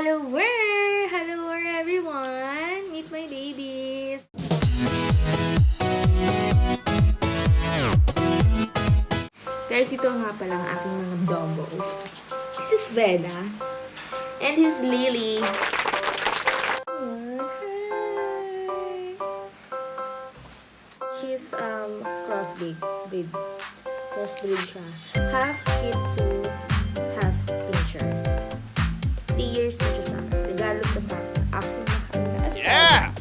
Haluuer! Haluuer everyone! Meet my babies! Guys, dito nga pala ang aking mga doggos. This is Vela. And this is Lily. She's crossbreed. Crossbreed siya. Half Shih Tzu, half Pinscher. 3 years na siya sa akin. Regalo ko sa akin. After na Yeah!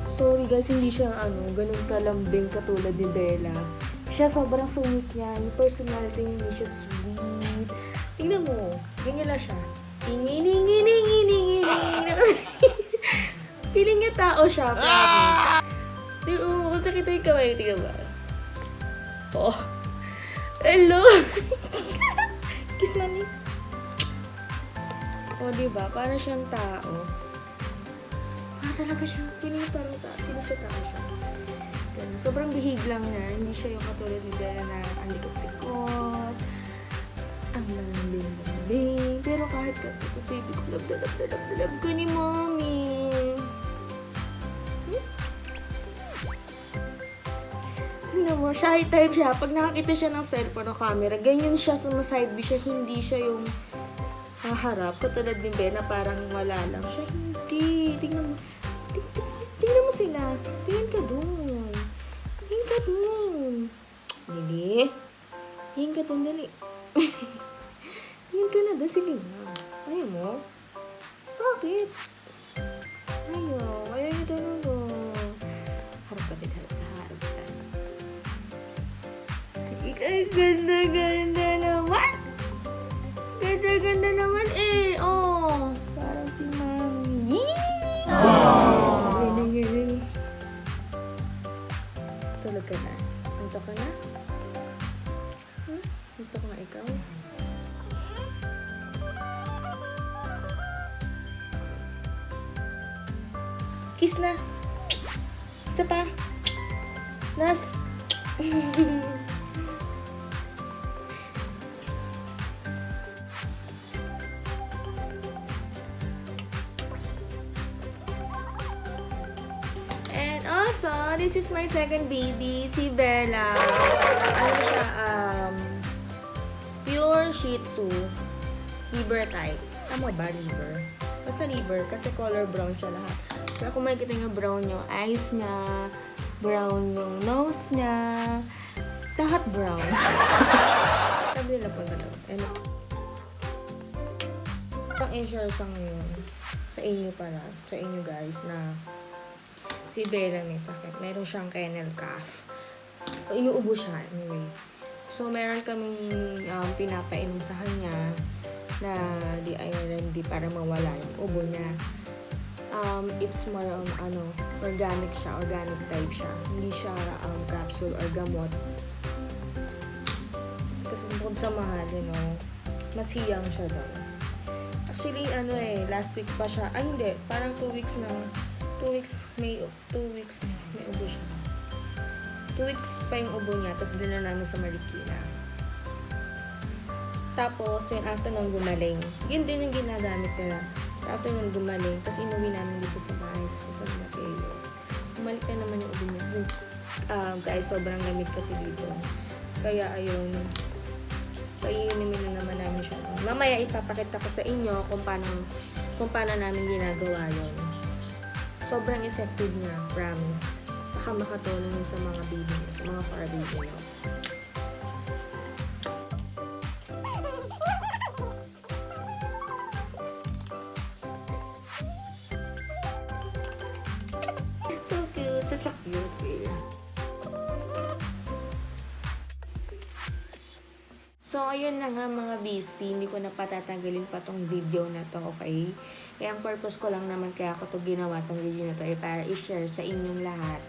Sorry guys, hindi siya ganun kalambing katulad ni Bella. Siya sobrang sungit niya. Yung personality niya hindi siya sweet. Tingnan mo, ganyan lang siya. Feeling niya tao siya, promise. Kung nakita yung kamay, tingnan ba? Oh. Hello! Kiss mami. O, diba? Parang siyang tao. Parang talaga siyang, feeling parang tao. Feeling siya tao siya. Ganun. Sobrang behave lang niya. Hindi siya yung katulad ni Bella na ang likot-likot. Ang lalambing-lambing. Pero kahit baby ko, love ko ni mommy. Tingnan mo, shy type siya. Pag nakakita siya ng cellphone o camera, ganyan siya, sumaside view siya. Hindi siya yung harap. Katulad din Ben na parang wala lang siya. Hindi. Tingnan mo. Tingnan mo sila. Tingnan ka dun. Tingnan ka dun. Dali. Tingnan ka dun, dali. Tingnan ka na dun, silina. Ayaw mo? Bakit? Ayaw. Ayaw nyo dun dun. Harap ka din, harap ka. Ay, ganda-ganda naman! Ganda-ganda naman eh! Oh! Parang si Mami. Galing. Tulog ka na? Antok ka na? Antok na ikaw? Kiss na! Isa pa! Last! Also, this is my second baby, si Bella. Ano siya, pure Shih Tzu. Liver type. Tama ba, liver? Basta liver, kasi color brown siya lahat. Pero kung makikita nyo, brown yung eyes niya, brown yung nose niya, lahat brown. Sabi nila pag gano'n. Pang i-share sa ngayon. Sa inyo pala. Sa inyo guys na si Bella may sakit. Meron siyang Kennel Cough. Inuubo siya, anyway. So, meron kaming pinapainom sa kanya na di para mawala yung ubo niya. It's more on, organic siya, organic type siya. Hindi siya capsule or gamot. Kasi bukod sa mahal, mas hiyang siya doon. Actually, last week pa siya. Ay, hindi. Parang 2 weeks na. 2 weeks may ubo siya. 2 weeks pa yung ubo niya, tapos dinala namin sa Marikina. Tapos, yung after nung gumaling, yun din yung ginagamit nila. After nung gumaling, tapos inuwi namin dito sa bahay sa Sobrang. Umalik na naman yung ubo niya. Guys, sobrang lamig kasi dito. Kaya, ayun, paiinimin na naman namin siya. Mamaya ipapakita ko sa inyo kung paano namin ginagawa yun. Sobrang effective niya, promise. Baka makatulong sa mga baby, sa mga fur baby niyo. So cute, so cute. So, ayun na nga mga beastie, hindi ko na patatagalin pa tong video na to, okay? Kaya ang purpose ko lang naman kaya ako to ginawa tong video na to ay para i-share sa inyong lahat.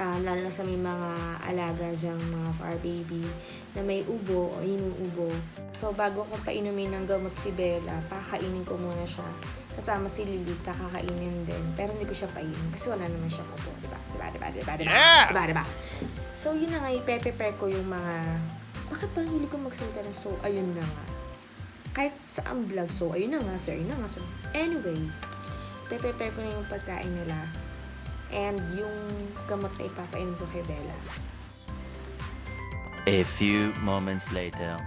Lalo na sa may mga alaga dyang mga fur baby na may ubo o inuubo. So, bago ko painumin ng gamot si Bella, pakakainin ko muna siya. Kasama si Lily, kakakainin din. Pero hindi ko siya painin kasi wala naman siya ubo. Diba? So, yun na nga, i-prepare ko yung mga... Bakit bang hili ko magsalita ng so? Ayun na nga. kahit saan vlog. So, ayun na nga, sir. So, anyway, prepare ko na yung pagkain nila. And yung gamot na ipapainom ko kay Bella. A few moments later.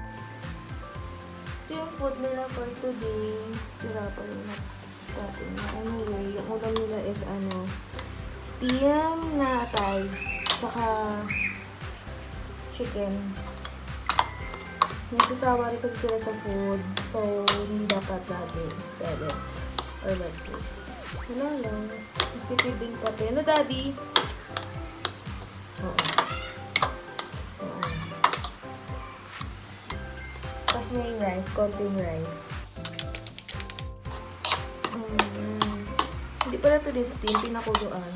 Ito yung food nila for today. Sira pa rin natin. Anyway, yung ulam nila is steam na atay. Tsaka chicken. Nagsasawa rin kasi sila sa food. So, hindi dapat lagi pellets or like food. Wala lang. Mas tipid din pati. Ano, Daddy? Oo. Tapos may rice. Konting rice. Hindi pala ito din steam. Pinakuluan.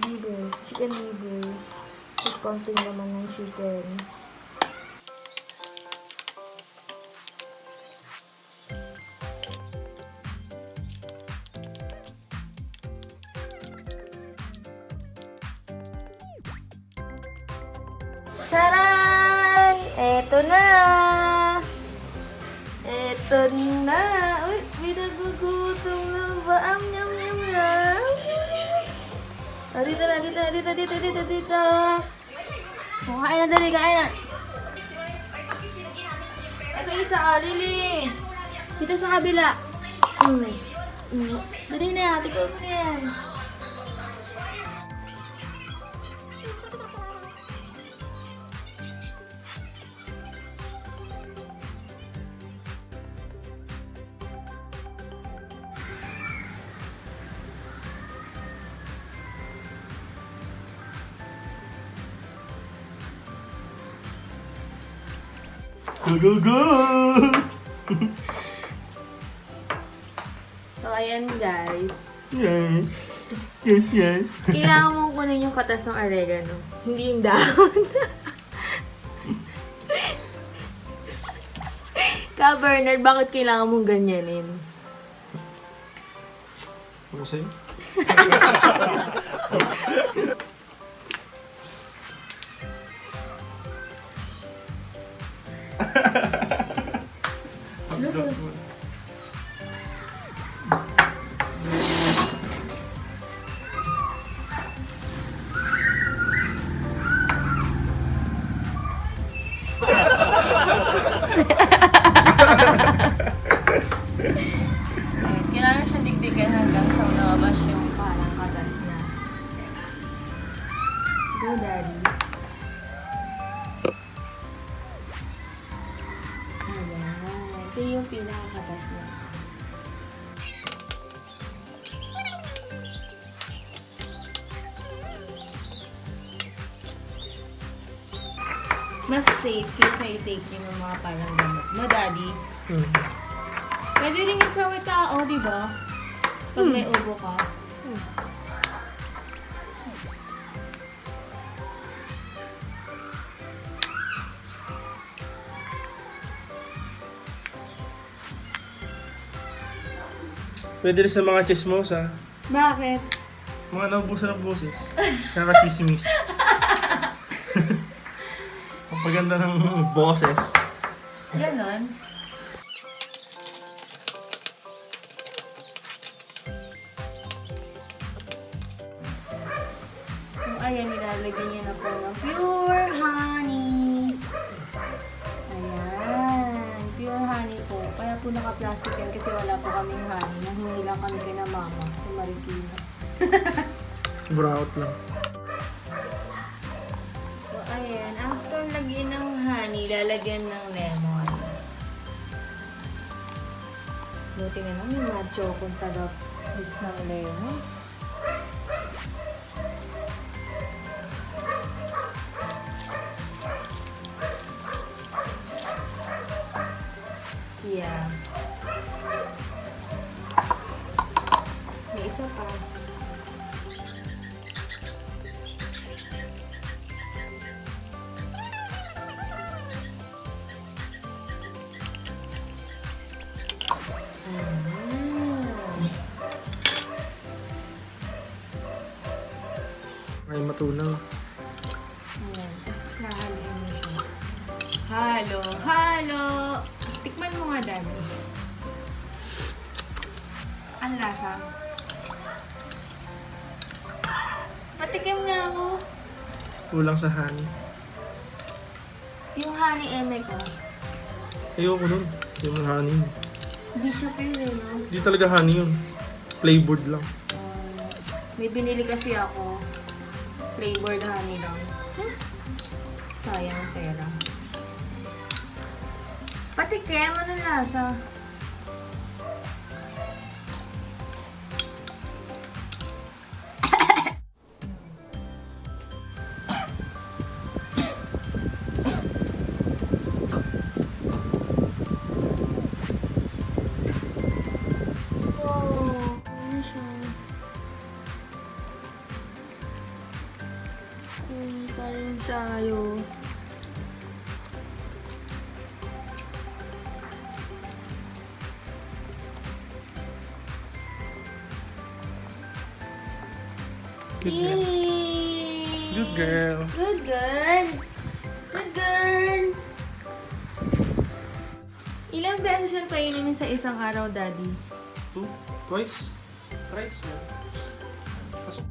Liver. Chicken liver. Tapos konting naman ng chicken. Charan! Eto na! Eto na! Uy, may nagugutom na ba? Nyam, nyam, nyam! Dito! Oh, kain na, dali, kain na! Ito isa, Lili! Dito sa kabila! Dali na, tikot na yan! Go! So, ayan guys. Yes. Kailangan mong kunin yung katas ng oregano. Hindi yung dahon. Bernard, bakit kailangan mong ganyanin? Ano sa'yo? Kailangan siyang digdigan hanggang sa lumabas yung parang katas niya. Go, Daddy. Ayan. Ito yung pinakakatas niya. Mas safe case na i-take yun ng mga parang gamot. No, Daddy? Pwede rin isawit tao, di ba? Pag may ubo ka. Pwede rin sa mga chismosa. Bakit? Mga naubusan ng boses. Nakaka-chismis. Ang paganda ng boses. Ganon. So, ayan, nilalagyan niya na po ng pure honey. Ayan, pure honey po. Kaya po naka-plastic yan kasi wala po kaming honey. Nahingi lang kami kay na mama sa Marikina. Brown lang. So, ayan, after lagyan ng honey, lalagyan ng lemon. Buti nga lang, may macho kung taga-bis ng lemon. Yeah. May isa pa. Ay, matunaw. Ayan, tapos hahaluin mo siya. Halo! Tikman mo nga, Daddy. Ang lasa? Patikim nga ako. Kulang sa honey. Yung honey eme ko. Ayoko nun. Yung honey. Hindi siya pwede, no? Hindi talaga honey yun. Flavored lang. May binili kasi ako. Flavored honey lang. Huh? Sayang ang pera. Patikim, ano lasa? Wow, ano siya? Parang sayo. Good girl. Good girl. Good girl. Good girl. Ilang beses ang painumin sa isang araw, Daddy? 2? Twice? Thrice? Pasok.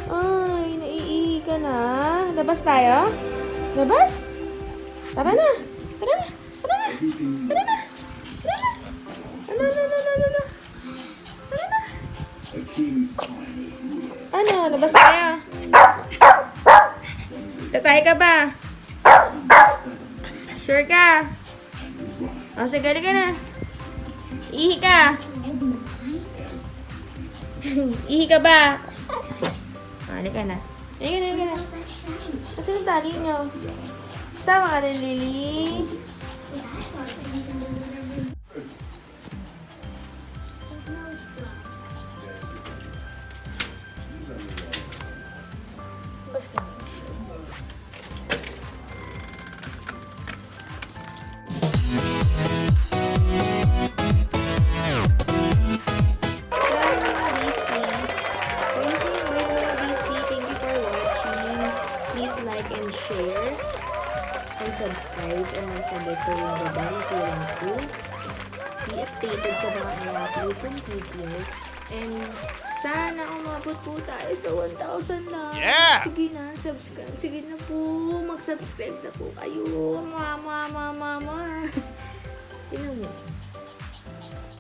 Ay, naiihi ka na. Labas tayo? Labas? Tara na. Tara na. Tara na. Tara na. Tara na. Ala, ala, ala, ala, ala. Tara na. Ano? Labas tayo. Tatay ka ba? Sure ka? O, sige, ka na. Ihi ka. Ihi ka ba? Halika na. Halika na, halika na. Kasi yung tali nyo. Sama ka rin, Lily. Basta. Share and subscribe and don't forget to ring the bell if you want to be updated sa mga i-upload kong video and sana umabot po tayo sa 1,000 lang. Sige na, subscribe. Sige na po, mag-subscribe na po kayo. Mama. Tingnan mo.